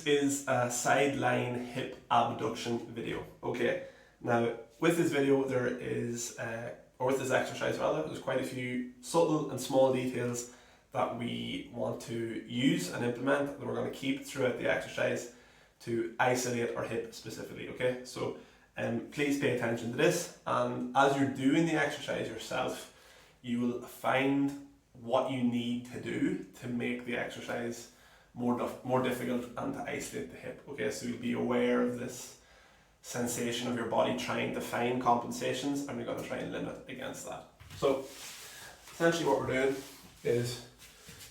Is a Sidelying Hip Abduction video. Okay, now with this video there is, or with this exercise rather, there's quite a few subtle and small details that we want to use and implement that we're going to keep throughout the exercise to isolate our hip specifically. Okay, so please pay attention to this, and as you're doing the exercise yourself, you will find what you need to do to make the exercise more difficult and to isolate the hip. Okay, so you'll be aware of this sensation of your body trying to find compensations, and we're going to try and limit against that. So essentially what we're doing is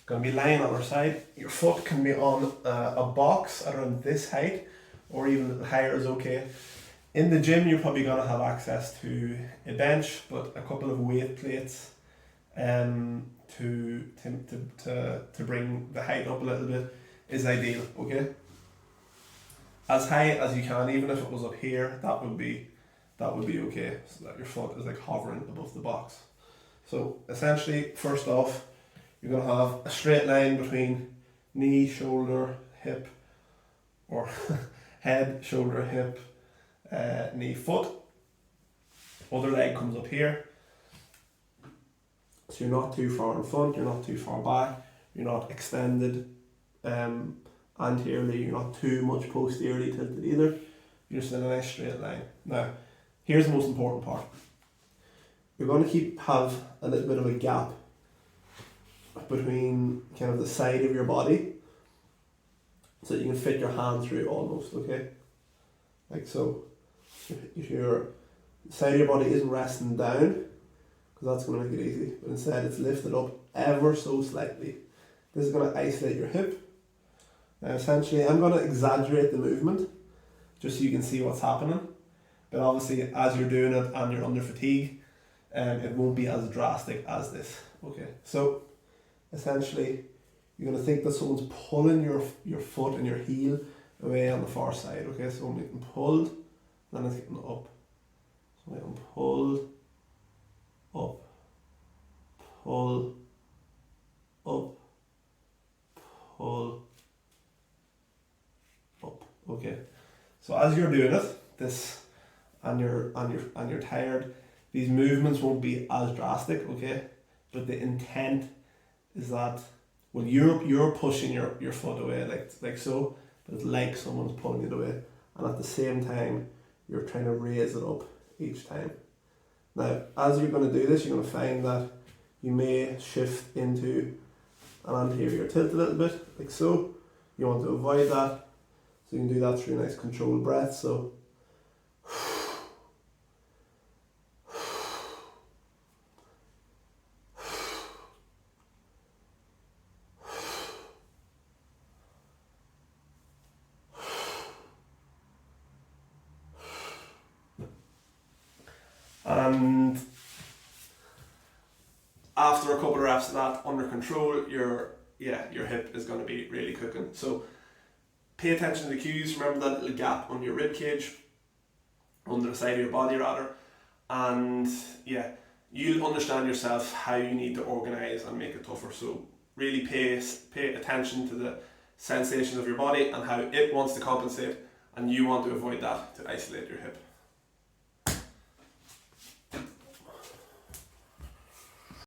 going to be lying on our side. Your foot can be on a box around this height, or even a little higher is okay. In the gym you're probably going to have access to a bench, but a couple of weight plates to bring the height up a little bit is ideal. Okay, as high as you can, even if it was up here, that would be okay, so that your foot is like hovering above the box. So essentially, first off, you're going to have a straight line between knee, shoulder, hip, or head, shoulder, hip, knee, foot. Other leg comes up here. So you're not too far in front, you're not too far back, you're not extended anteriorly, you're not too much posteriorly tilted either. You're just in a nice straight line. Now, here's the most important part. You're going to have a little bit of a gap between kind of the side of your body, so that you can fit your hand through almost, okay? Like so. If your side of your body isn't resting down, because that's going to make it easy, but instead it's lifted up ever so slightly. This is going to isolate your hip. Now essentially I'm going to exaggerate the movement just so you can see what's happening, but obviously as you're doing it and you're under fatigue, it won't be as drastic as this. Okay, so essentially you're going to think that someone's pulling your foot and your heel away on the far side. Okay, so when it's pulled, then it's getting up. So when I'm pulled, up, pull, up, pull, up. Okay, so as you're doing it, this, and you're tired, these movements won't be as drastic. Okay, but the intent is that, well, you're pushing your foot away like so, but it's like someone's pulling it away, and at the same time you're trying to raise it up each time. Now, as you're going to do this, you're going to find that you may shift into an anterior tilt a little bit, like so. You want to avoid that, so you can do that through a nice controlled breath. So, and after a couple of reps of that under control, your hip is going to be really cooking. So pay attention to the cues. Remember that little gap on your rib cage, under the side of your body rather, and yeah, you'll understand yourself how you need to organise and make it tougher. So really pay attention to the sensations of your body and how it wants to compensate, and you want to avoid that to isolate your hip.